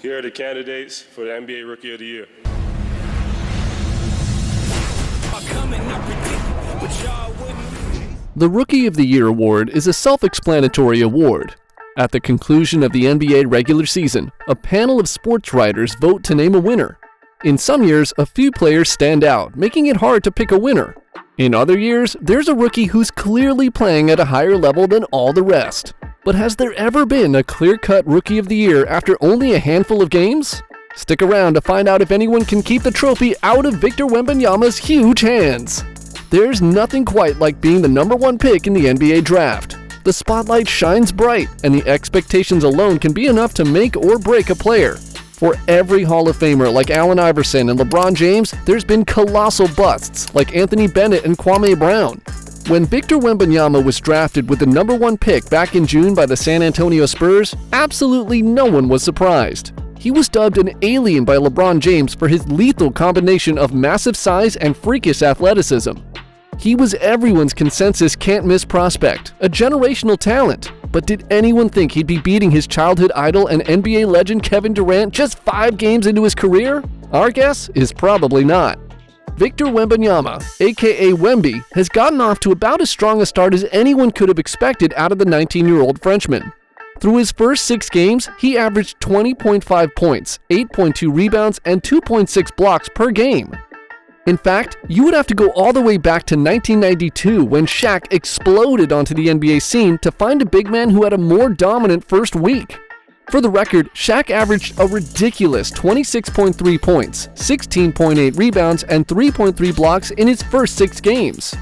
Here are the candidates for the NBA Rookie of the Year. The Rookie of the Year award is a self-explanatory award. At the conclusion of the NBA regular season, a panel of sports writers vote to name a winner. In some years, a few players stand out, making it hard to pick a winner. In other years, there's a rookie who's clearly playing at a higher level than all the rest. But has there ever been a clear-cut Rookie of the Year after only a handful of games? Stick around to find out if anyone can keep the trophy out of Victor Wembanyama's huge hands. There's nothing quite like being the #1 pick in the NBA draft. The spotlight shines bright, and the expectations alone can be enough to make or break a player. For every Hall of Famer like Allen Iverson and LeBron James, there's been colossal busts like Anthony Bennett and Kwame Brown. When Victor Wembanyama was drafted with the #1 pick back in June by the San Antonio Spurs, absolutely no one was surprised. He was dubbed an alien by LeBron James for his lethal combination of massive size and freakish athleticism. He was everyone's consensus can't-miss prospect, a generational talent. But did anyone think he'd be beating his childhood idol and NBA legend Kevin Durant just 5 games into his career? Our guess is probably not. Victor Wembanyama, aka Wemby, has gotten off to about as strong a start as anyone could have expected out of the 19-year-old Frenchman. Through his first 6 games, he averaged 20.5 points, 8.2 rebounds, and 2.6 blocks per game. In fact, you would have to go all the way back to 1992 when Shaq exploded onto the NBA scene to find a big man who had a more dominant first week. For the record, Shaq averaged a ridiculous 26.3 points, 16.8 rebounds, and 3.3 blocks in his first 6 games.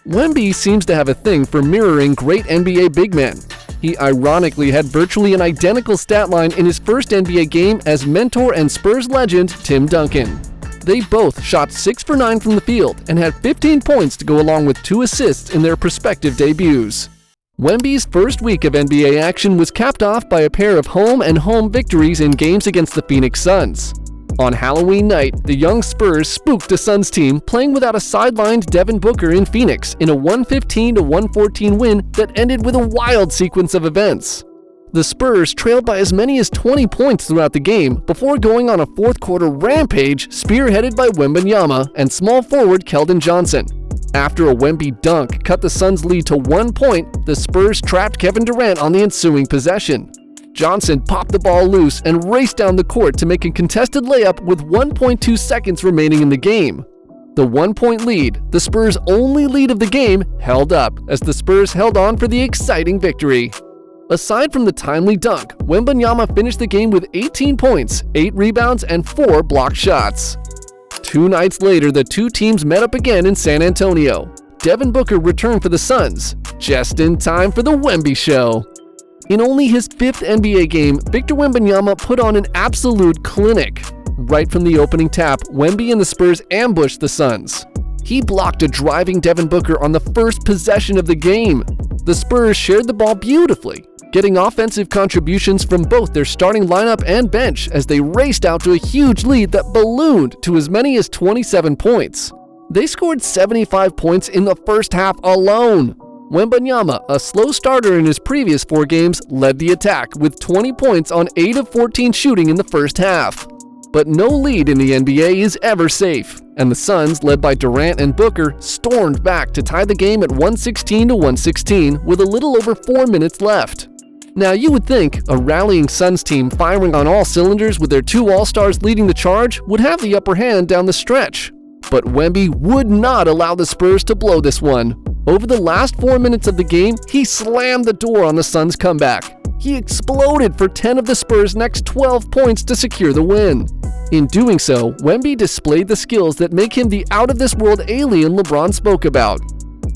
Wemby seems to have a thing for mirroring great NBA big men. He ironically had virtually an identical stat line in his first NBA game as mentor and Spurs legend Tim Duncan. They both shot 6 for 9 from the field and had 15 points to go along with 2 assists in their respective debuts. Wemby's first week of NBA action was capped off by a pair of home victories in games against the Phoenix Suns. On Halloween night, the young Spurs spooked a Suns team playing without a sidelined Devin Booker in Phoenix in a 115-114 win that ended with a wild sequence of events. The Spurs trailed by as many as 20 points throughout the game before going on a fourth-quarter rampage spearheaded by Wembanyama and small forward Keldon Johnson. After a Wemby dunk cut the Suns' lead to 1 point, the Spurs trapped Kevin Durant on the ensuing possession. Johnson popped the ball loose and raced down the court to make a contested layup with 1.2 seconds remaining in the game. The 1-point lead, the Spurs' only lead of the game, held up as the Spurs held on for the exciting victory. Aside from the timely dunk, Wembanyama finished the game with 18 points, 8 rebounds, and 4 blocked shots. 2 nights later, the two teams met up again in San Antonio. Devin Booker returned for the Suns, just in time for the Wemby show. In only his 5th NBA game, Victor Wembanyama put on an absolute clinic. Right from the opening tap, Wemby and the Spurs ambushed the Suns. He blocked a driving Devin Booker on the first possession of the game. The Spurs shared the ball beautifully, getting offensive contributions from both their starting lineup and bench as they raced out to a huge lead that ballooned to as many as 27 points. They scored 75 points in the first half alone. Wembanyama, a slow starter in his previous 4 games, led the attack with 20 points on 8 of 14 shooting in the first half. But no lead in the NBA is ever safe, and the Suns, led by Durant and Booker, stormed back to tie the game at 116-116 with a little over 4 minutes left. Now you would think a rallying Suns team firing on all cylinders with their 2 All-Stars leading the charge would have the upper hand down the stretch. But Wemby would not allow the Spurs to blow this one. Over the last 4 minutes of the game, he slammed the door on the Suns' comeback. He exploded for 10 of the Spurs' next 12 points to secure the win. In doing so, Wemby displayed the skills that make him the out-of-this-world alien LeBron spoke about.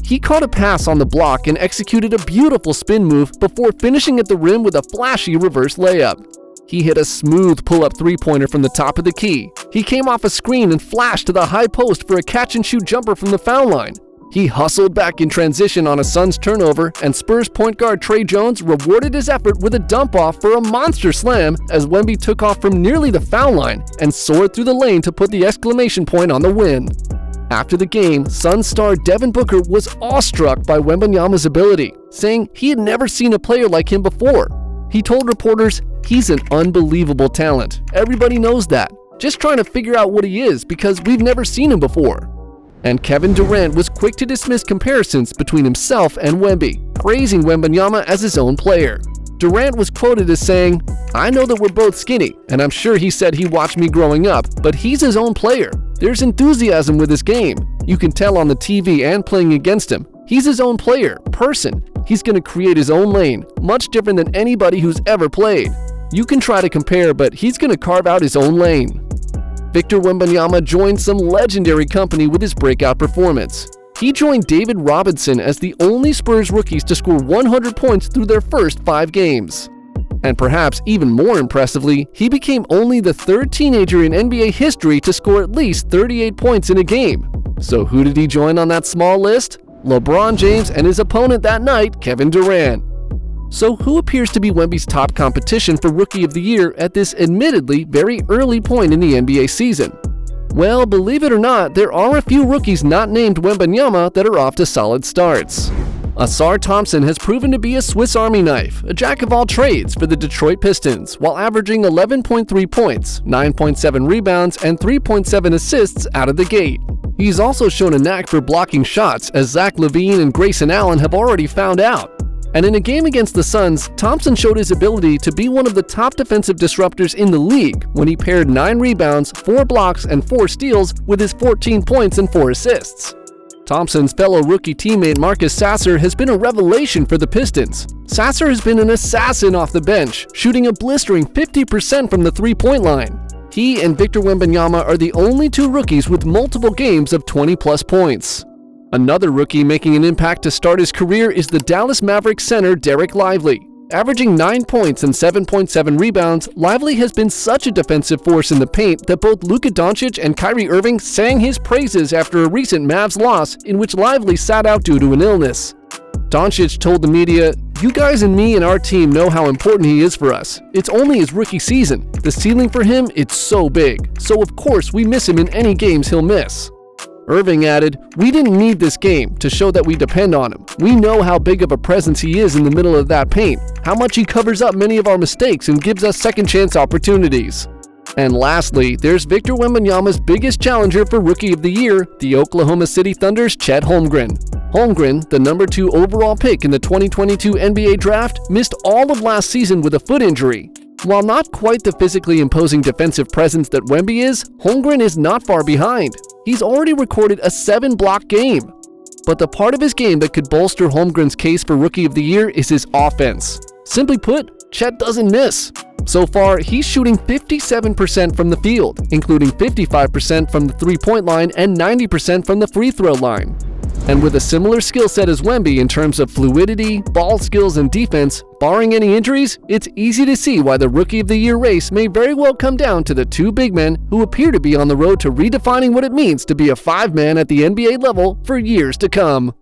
He caught a pass on the block and executed a beautiful spin move before finishing at the rim with a flashy reverse layup. He hit a smooth pull-up three-pointer from the top of the key. He came off a screen and flashed to the high post for a catch-and-shoot jumper from the foul line. He hustled back in transition on a Suns turnover, and Spurs point guard Trey Jones rewarded his effort with a dump-off for a monster slam as Wemby took off from nearly the foul line and soared through the lane to put the exclamation point on the win. After the game, Suns star Devin Booker was awestruck by Wembanyama's ability, saying he had never seen a player like him before. He told reporters, "He's an unbelievable talent. Everybody knows that. Just trying to figure out what he is because we've never seen him before." And Kevin Durant was quick to dismiss comparisons between himself and Wemby, praising Wembanyama as his own player. Durant was quoted as saying, "I know that we're both skinny, and I'm sure he said he watched me growing up, but he's his own player. There's enthusiasm with his game. You can tell on the TV and playing against him. He's his own player, person. He's going to create his own lane, much different than anybody who's ever played. You can try to compare, but he's going to carve out his own lane." Victor Wembanyama joined some legendary company with his breakout performance. He joined David Robinson as the only Spurs rookies to score 100 points through their first 5 games. And perhaps even more impressively, he became only the 3rd teenager in NBA history to score at least 38 points in a game. So who did he join on that small list? LeBron James and his opponent that night, Kevin Durant. So who appears to be Wemby's top competition for Rookie of the Year at this admittedly very early point in the NBA season? Well, believe it or not, there are a few rookies not named Wembanyama that are off to solid starts. Ausar Thompson has proven to be a Swiss Army knife, a jack of all trades for the Detroit Pistons, while averaging 11.3 points, 9.7 rebounds, and 3.7 assists out of the gate. He's also shown a knack for blocking shots, as Zach LaVine and Grayson Allen have already found out. And in a game against the Suns, Thompson showed his ability to be one of the top defensive disruptors in the league when he paired 9 rebounds, 4 blocks, and 4 steals with his 14 points and 4 assists. Thompson's fellow rookie teammate Marcus Sasser has been a revelation for the Pistons. Sasser has been an assassin off the bench, shooting a blistering 50% from the three-point line. He and Victor Wembanyama are the only 2 rookies with multiple games of 20-plus points. Another rookie making an impact to start his career is the Dallas Mavericks center Derek Lively. Averaging 9 points and 7.7 rebounds, Lively has been such a defensive force in the paint that both Luka Doncic and Kyrie Irving sang his praises after a recent Mavs loss in which Lively sat out due to an illness. Doncic told the media, "You guys and me and our team know how important he is for us. It's only his rookie season. The ceiling for him, it's so big. So of course we miss him in any games he'll miss." Irving added, "We didn't need this game to show that we depend on him. We know how big of a presence he is in the middle of that paint, how much he covers up many of our mistakes and gives us second chance opportunities." And lastly, there's Victor Wembanyama's biggest challenger for Rookie of the Year, the Oklahoma City Thunder's Chet Holmgren. Holmgren, the number 2 overall pick in the 2022 NBA Draft, missed all of last season with a foot injury. While not quite the physically imposing defensive presence that Wemby is, Holmgren is not far behind. He's already recorded a 7-block game. But the part of his game that could bolster Holmgren's case for Rookie of the Year is his offense. Simply put, Chet doesn't miss. So far, he's shooting 57% from the field, including 55% from the three-point line and 90% from the free throw line. And with a similar skill set as Wemby in terms of fluidity, ball skills, and defense, barring any injuries, it's easy to see why the Rookie of the Year race may very well come down to the 2 big men who appear to be on the road to redefining what it means to be a 5-man at the NBA level for years to come.